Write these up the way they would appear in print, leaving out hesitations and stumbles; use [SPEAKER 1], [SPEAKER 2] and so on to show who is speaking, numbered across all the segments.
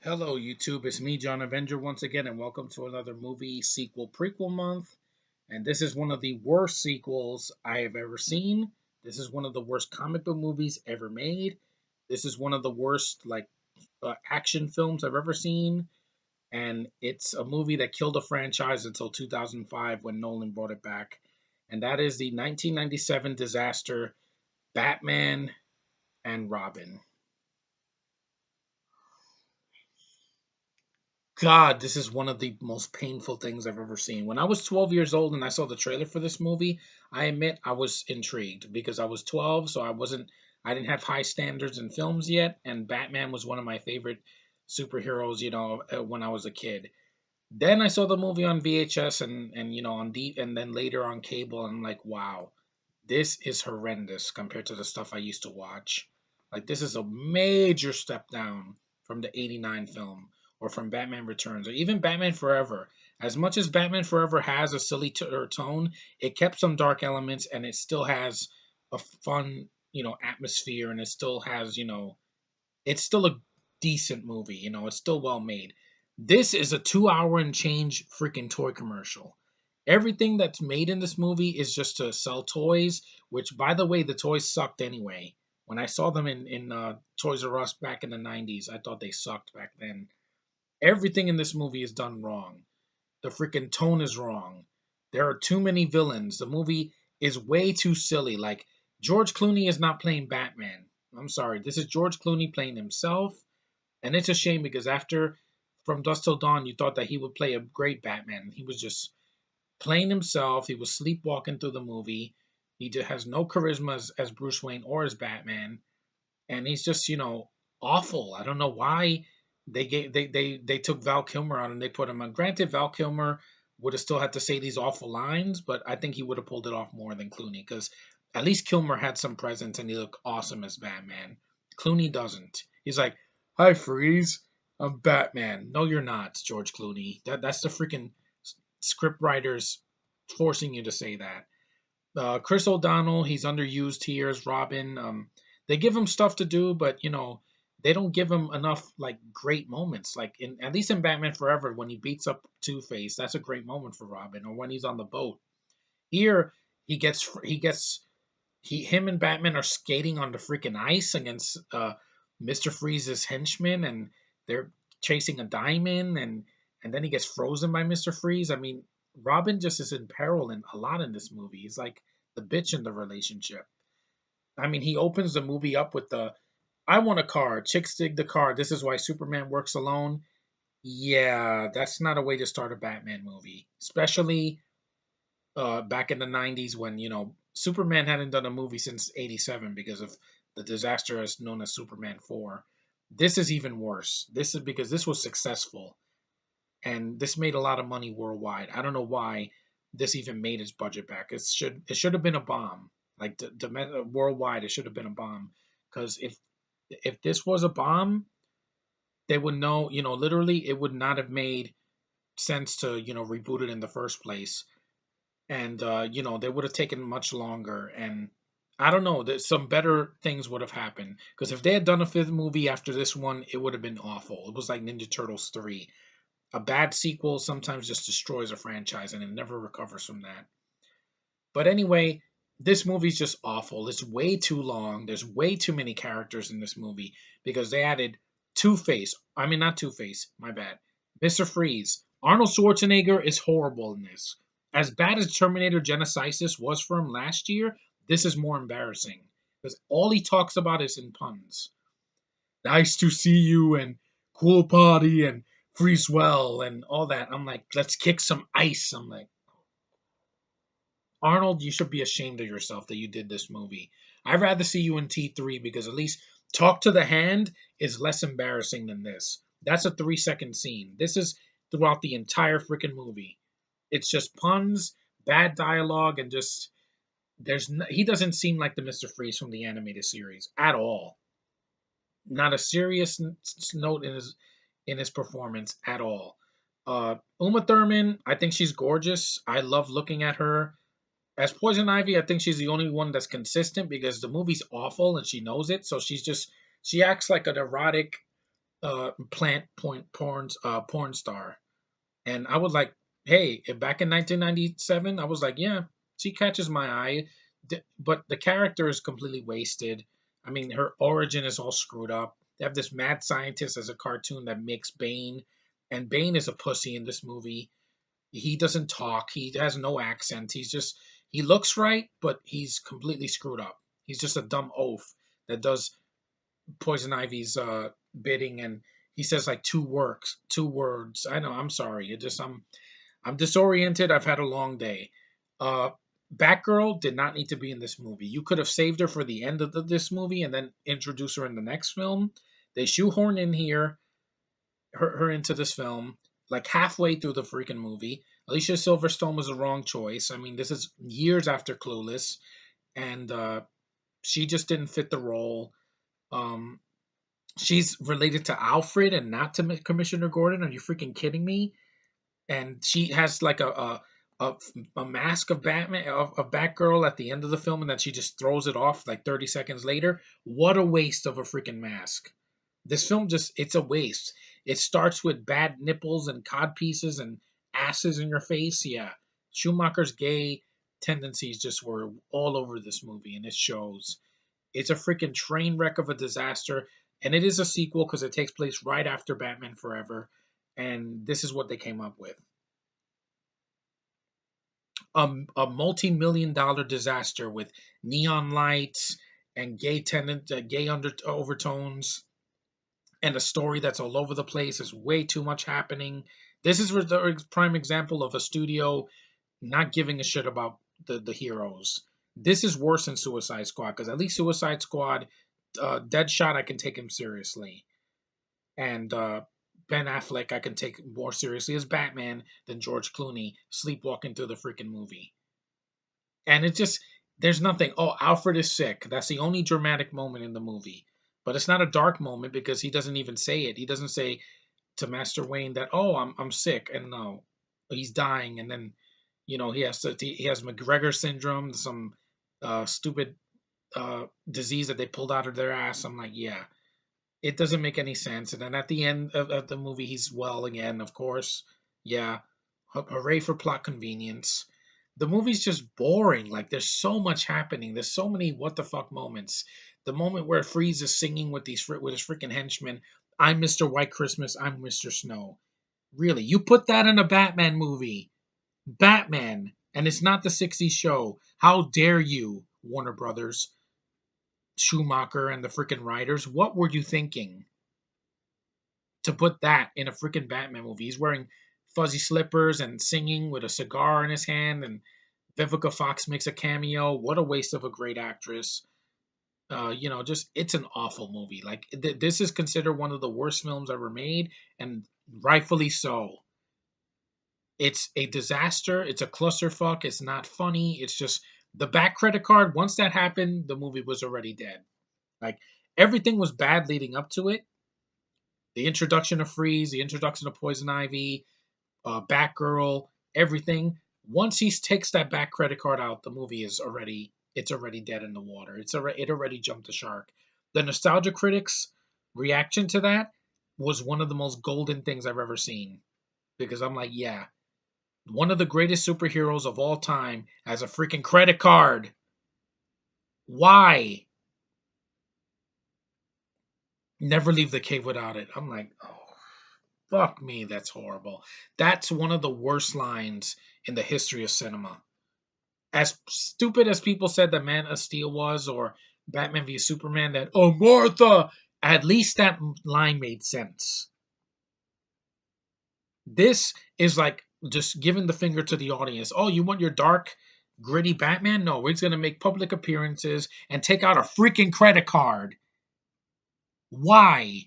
[SPEAKER 1] Hello, YouTube. It's me, John Avenger, once again, and welcome to another movie sequel prequel month. And this is one of the worst sequels I have ever seen. This is one of the worst comic book movies ever made. This is one of the worst action films I've ever seen, and it's a movie that killed a franchise until 2005 when Nolan brought it back. And that is the 1997 disaster Batman and Robin. God, this is one of the most painful things I've ever seen. When I was 12 years old and I saw the trailer for this movie, I admit I was intrigued because I was 12, so I didn't have high standards in films yet, and Batman was one of my favorite superheroes, when I was a kid. Then I saw the movie on VHS and on D and then later on cable, and I'm like, wow, this is horrendous compared to the stuff I used to watch. Like, this is a major step down from the '89 film or from Batman Returns or even Batman Forever. As much as Batman Forever has a silly tone, it kept some dark elements and it still has a fun, atmosphere, and it still has, it's still a decent movie, it's still well made. This is a 2 hour and change freaking toy commercial. Everything that's made in this movie is just to sell toys, which, by the way, the toys sucked anyway. When I saw them in Toys R Us back in the 90s, I thought they sucked back then. Everything in this movie is done wrong. The freaking tone is wrong. There are too many villains. The movie is way too silly. Like, George Clooney is not playing Batman. I'm sorry. This is George Clooney playing himself. And it's a shame because after From Dusk Till Dawn, you thought that he would play a great Batman. He was just playing himself. He was sleepwalking through the movie. He just has no charisma as Bruce Wayne or as Batman. And he's just, awful. I don't know why they took Val Kilmer out and they put him on. Granted, Val Kilmer would have still had to say these awful lines, but I think he would have pulled it off more than Clooney because at least Kilmer had some presence and he looked awesome as Batman. Clooney doesn't. He's like, "Hi, Freeze. I'm Batman." No, you're not, George Clooney. That's the freaking script writers forcing you to say that. Chris O'Donnell, he's underused here as Robin. They give him stuff to do, but they don't give him enough like great moments. Like in at least in Batman Forever, when he beats up Two Face, that's a great moment for Robin. Or when he's on the boat. Here, him and Batman are skating on the freaking ice against Mister Freeze's henchmen, and they're chasing a diamond, and then he gets frozen by Mister Freeze. I mean, Robin just is in peril in a lot in this movie. He's like the bitch in the relationship. I mean, he opens the movie up with the "I want a car, chicks dig the car. This is why Superman works alone." Yeah, that's not a way to start a Batman movie, especially back in the '90s when Superman hadn't done a movie since '87 because of the disaster as known as Superman 4. This is even worse. This is because this was successful and this made a lot of money worldwide. I don't know why this even made its budget back. It should have been a bomb. Like worldwide, it should have been a bomb. Because if this was a bomb, they would know. Literally, it would not have made sense to reboot it in the first place, and they would have taken much longer. And I don't know, that some better things would have happened. Because if they had done a fifth movie after this one, it would have been awful. It was like Ninja Turtles 3. A bad sequel sometimes just destroys a franchise and it never recovers from that. But anyway, this movie's just awful. It's way too long. There's way too many characters in this movie because they added Two Face. I mean, not Two Face, my bad. Mr. Freeze. Arnold Schwarzenegger is horrible in this. As bad as Terminator Genesis was for him last year, this is more embarrassing because all he talks about is in puns. "Nice to see you," and "cool party," and "freeze well," and all that. I'm like, let's kick some ice. I'm like, Arnold, you should be ashamed of yourself that you did this movie. I'd rather see you in T3 because at least Talk to the Hand is less embarrassing than this. That's a 3-second scene. This is throughout the entire freaking movie. It's just puns, bad dialogue, and just he doesn't seem like the Mr. Freeze from the animated series at all. Not a serious note in his performance at all. Uma Thurman, I think she's gorgeous. I love looking at her. As Poison Ivy, I think she's the only one that's consistent because the movie's awful and she knows it. So she acts like an erotic plant point porn star. And I was like, hey, back in 1997, I was like, yeah, she catches my eye. But the character is completely wasted. I mean, her origin is all screwed up. They have this mad scientist as a cartoon that makes Bane, and Bane is a pussy in this movie. He doesn't talk. He has no accent. He looks right, but he's completely screwed up. He's just a dumb oaf that does Poison Ivy's bidding, and he says like two words. I know. I'm sorry. I'm disoriented. I've had a long day. Uh, Batgirl did not need to be in this movie. You could have saved her for the end of this movie and then introduce her in the next film. They shoehorn in here her into this film like halfway through the freaking movie. Alicia Silverstone was the wrong choice. I mean, this is years after Clueless, and she just didn't fit the role. Um, she's related to Alfred and not to Commissioner Gordon. Are you freaking kidding me? And she has like a, a mask of Batman of Batgirl at the end of the film, and then she just throws it off like 30 seconds later. What a waste of a freaking mask! This film just it's a waste. It starts with bad nipples and cod pieces and asses in your face. Yeah, Schumacher's gay tendencies just were all over this movie, and it shows. It's a freaking train wreck of a disaster, and it is a sequel because it takes place right after Batman Forever, and this is what they came up with: a multi-million dollar disaster with neon lights and gay under overtones, and a story that's all over the place. There's way too much happening. This is the prime example of a studio not giving a shit about the heroes. This is worse than Suicide Squad because at least Suicide Squad, Deadshot, I can take him seriously, and Ben Affleck, I can take more seriously as Batman than George Clooney sleepwalking through the freaking movie. And it just there's nothing. Oh, Alfred is sick. That's the only dramatic moment in the movie. But it's not a dark moment because he doesn't even say it. He doesn't say to Master Wayne that, "Oh, I'm sick," and no, he's dying, and then he has McGregor syndrome, some stupid disease that they pulled out of their ass. I'm like, yeah, it doesn't make any sense. And then at the end of the movie, he's well again, of course. Yeah, hooray for plot convenience. The movie's just boring. Like there's so much happening. There's so many what the fuck moments. The moment where Freeze is singing with with his freaking henchmen, "I'm Mr. White Christmas, I'm Mr. Snow." Really, you put that in a Batman movie? Batman, and it's not the '60s show. How dare you, Warner Brothers, Schumacher, and the freaking writers? What were you thinking to put that in a freaking Batman movie? He's wearing fuzzy slippers and singing with a cigar in his hand, and Vivica Fox makes a cameo. What a waste of a great actress. Just it's an awful movie. Like this is considered one of the worst films ever made, and rightfully so. It's a disaster. It's a clusterfuck. It's not funny. It's just the back credit card. Once that happened, the movie was already dead. Like everything was bad leading up to it. The introduction of Freeze, the introduction of Poison Ivy, Batgirl, everything. Once he takes that back credit card out, the movie is already it's already dead in the water. It already jumped the shark. The nostalgia critics' reaction to that was one of the most golden things I've ever seen because I'm like, yeah, one of the greatest superheroes of all time has a freaking credit card. Why? Never leave the cave without it. I'm like, oh, fuck me, that's horrible. That's one of the worst lines in the history of cinema. As stupid as people said that Man of Steel was, or Batman v Superman, that, oh, Martha, at least that line made sense. This is like just giving the finger to the audience. Oh, you want your dark, gritty Batman? No, we're going to make public appearances and take out a freaking credit card. Why?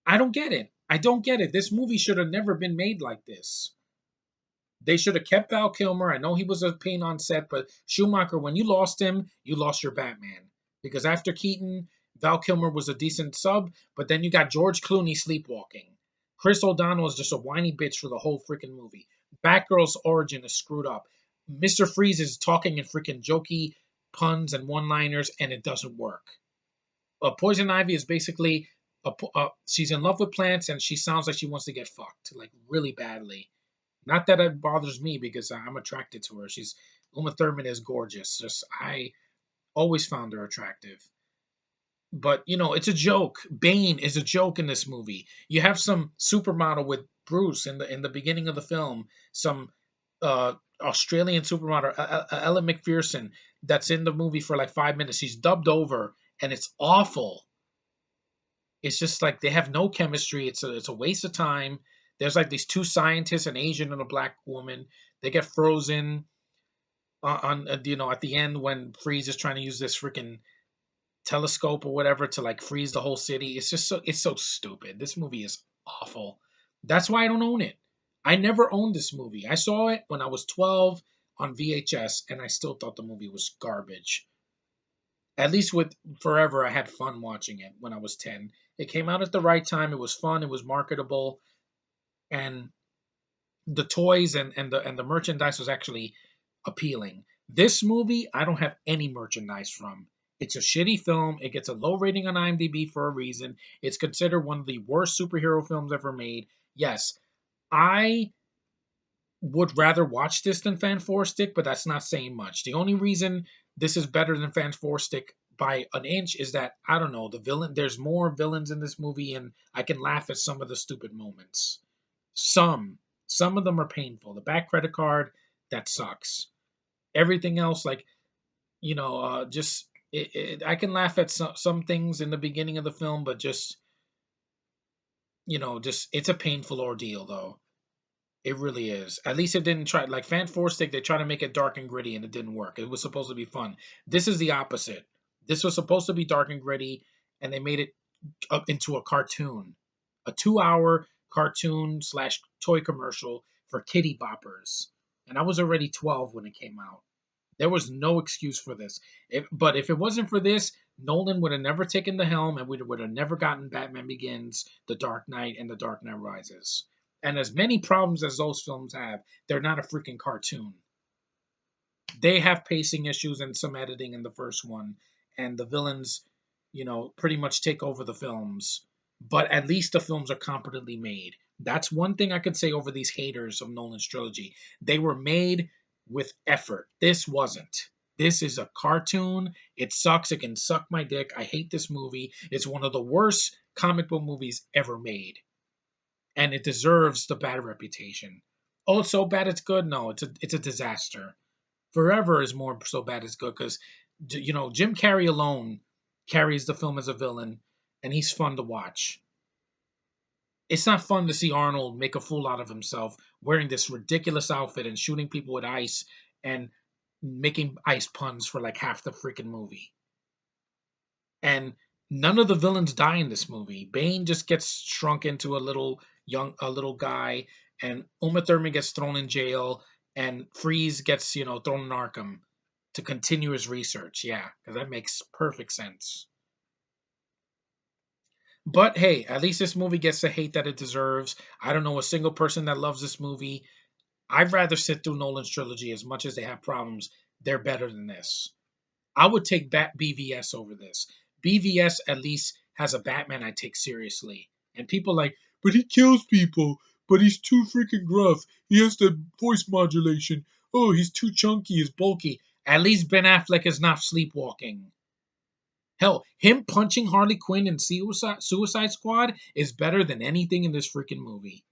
[SPEAKER 1] I don't get it. I don't get it. This movie should have never been made like this. They should have kept Val Kilmer. I know he was a pain on set, but Schumacher, when you lost him, you lost your Batman. Because after Keaton, Val Kilmer was a decent sub, but then you got George Clooney sleepwalking. Chris O'Donnell is just a whiny bitch for the whole freaking movie. Batgirl's origin is screwed up. Mr. Freeze is talking in freaking jokey puns and one liners, and it doesn't work. Poison Ivy is basically she's in love with plants, and she sounds like she wants to get fucked like really badly. Not that it bothers me because I'm attracted to her. Uma Thurman is gorgeous. Just I always found her attractive. But it's a joke. Bane is a joke in this movie. You have some supermodel with Bruce in the beginning of the film. Some Australian supermodel, Ellen McPherson, that's in the movie for like 5 minutes. She's dubbed over, and it's awful. It's just like they have no chemistry. It's a waste of time. There's like these two scientists, an Asian and a black woman. They get frozen at the end when Freeze is trying to use this freaking telescope or whatever to like freeze the whole city. It's so stupid. This movie is awful. That's why I don't own it. I never owned this movie. I saw it when I was 12 on VHS, and I still thought the movie was garbage. At least with Forever, I had fun watching it when I was 10. It came out at the right time. It was fun. It was marketable, and the toys and the merchandise was actually appealing. This movie, I don't have any merchandise from. It's a shitty film. It gets a low rating on IMDb for a reason. It's considered one of the worst superhero films ever made. Yes, I would rather watch this than Fan Four Stick, but that's not saying much. The only reason this is better than Fan Four Stick by an inch is that I don't know, the villain. There's more villains in this movie, and I can laugh at some of the stupid moments. Some, some of them are painful. The back credit card that sucks. Everything else, like just I can laugh at some things in the beginning of the film, but just it's a painful ordeal though. It really is. At least it didn't try like Fan Four Stick. They try to make it dark and gritty, and it didn't work. It was supposed to be fun. This is the opposite. This was supposed to be dark and gritty, and they made it up into a cartoon, a 2 hour cartoon slash toy commercial for kitty boppers. And I was already 12 when it came out. There was no excuse for this. But if it wasn't for this, Nolan would have never taken the helm, and we would have never gotten Batman Begins, The Dark Knight, and The Dark Knight Rises. And as many problems as those films have, they're not a freaking cartoon. They have pacing issues and some editing in the first one, and the villains, pretty much take over the films. But at least the films are competently made. That's one thing I could say over these haters of Nolan's trilogy. They were made with effort. This wasn't. This is a cartoon. It sucks. It can suck my dick. I hate this movie. It's one of the worst comic book movies ever made. And it deserves the bad reputation. Oh, it's so bad it's good? No, it's a disaster. Forever is more so bad it's good because Jim Carrey alone carries the film as a villain, and he's fun to watch. It's not fun to see Arnold make a fool out of himself wearing this ridiculous outfit and shooting people with ice and making ice puns for like half the freaking movie. And none of the villains die in this movie. Bane just gets shrunk into a little guy, and Uma Thurman gets thrown in jail, and Freeze gets thrown in Arkham to continue his research. Yeah, because that makes perfect sense. But hey, at least this movie gets the hate that it deserves. I don't know a single person that loves this movie. I'd rather sit through Nolan's trilogy as much as they have problems. They're better than this. I would take BVS over this. BVS at least has a Batman I take seriously. And people like, but he kills people. But he's too freaking gruff. He has the voice modulation. Oh, he's too chunky. He's bulky. At least Ben Affleck is not sleepwalking. Hell, him punching Harley Quinn in Suicide Squad is better than anything in this freaking movie.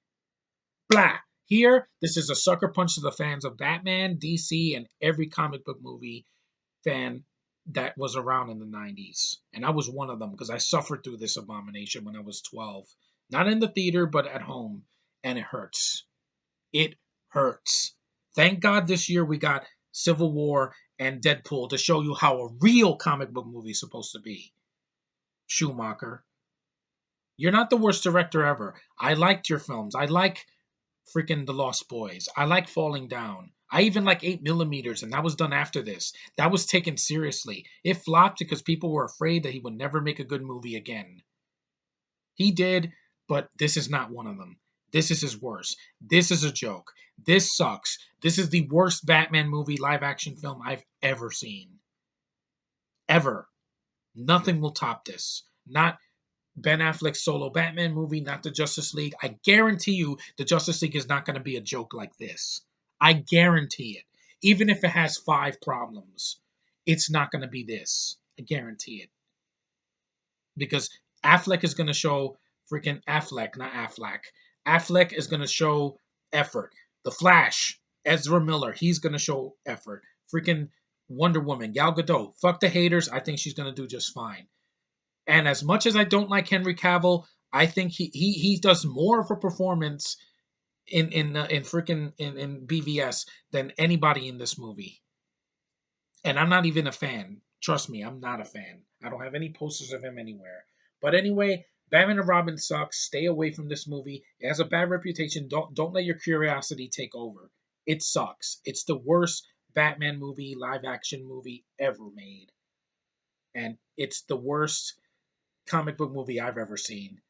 [SPEAKER 1] Blah. Here, this is a sucker punch to the fans of Batman, DC, and every comic book movie fan that was around in the 90s. And I was one of them because I suffered through this abomination when I was 12. Not in the theater, but at home. And it hurts. It hurts. Thank God this year we got Civil War and Deadpool to show you how a real comic book movie is supposed to be. Schumacher, you're not the worst director ever. I liked your films. I like freaking The Lost Boys. I like Falling Down. I even like 8 millimeters, and that was done after this. That was taken seriously. It flopped because people were afraid that he would never make a good movie again. He did, but this is not one of them. This is his worst. This is a joke. This sucks. This is the worst Batman movie live action film I've ever seen. Ever. Nothing will top this. Not Ben Affleck's solo Batman movie, not the Justice League. I guarantee you the Justice League is not going to be a joke like this. I guarantee it. Even if it has five problems, it's not going to be this. I guarantee it. Because Affleck is going to show freaking Affleck, not Affleck. Affleck is going to show effort. The Flash, Ezra Miller, he's going to show effort. Freaking Wonder Woman, Gal Gadot. Fuck the haters. I think she's going to do just fine. And as much as I don't like Henry Cavill, I think he does more of a performance in freaking in BVS than anybody in this movie. And I'm not even a fan. Trust me, I'm not a fan. I don't have any posters of him anywhere. But anyway, Batman and Robin sucks. Stay away from this movie. It has a bad reputation. Don't let your curiosity take over. It sucks. It's the worst Batman movie, live action movie ever made. And it's the worst comic book movie I've ever seen.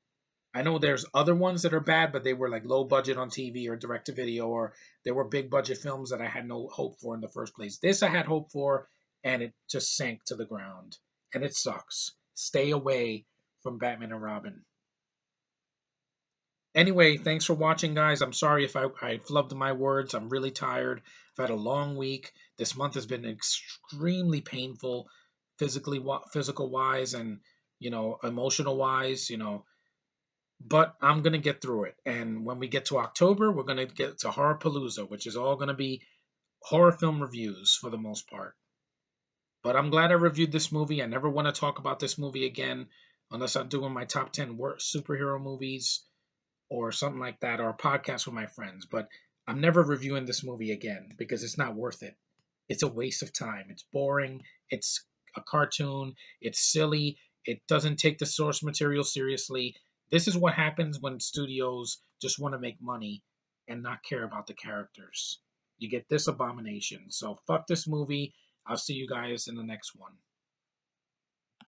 [SPEAKER 1] I know there's other ones that are bad, but they were like low budget on TV or direct to video, or they were big budget films that I had no hope for in the first place. This I had hope for, and it just sank to the ground. And it sucks. Stay away from Batman and Robin. Anyway, thanks for watching, guys. I'm sorry if I flubbed my words. I'm really tired. I've had a long week. This month has been extremely painful, physical wise, and emotional wise. But I'm gonna get through it. And when we get to October, we're gonna get to Horror Palooza, which is all gonna be horror film reviews for the most part. But I'm glad I reviewed this movie. I never want to talk about this movie again unless I'm doing my top 10 worst superhero movies or something like that, or a podcast with my friends. But I'm never reviewing this movie again because it's not worth it. It's a waste of time. It's boring. It's a cartoon. It's silly. It doesn't take the source material seriously. This is what happens when studios just want to make money and not care about the characters. You get this abomination. So fuck this movie. I'll see you guys in the next one.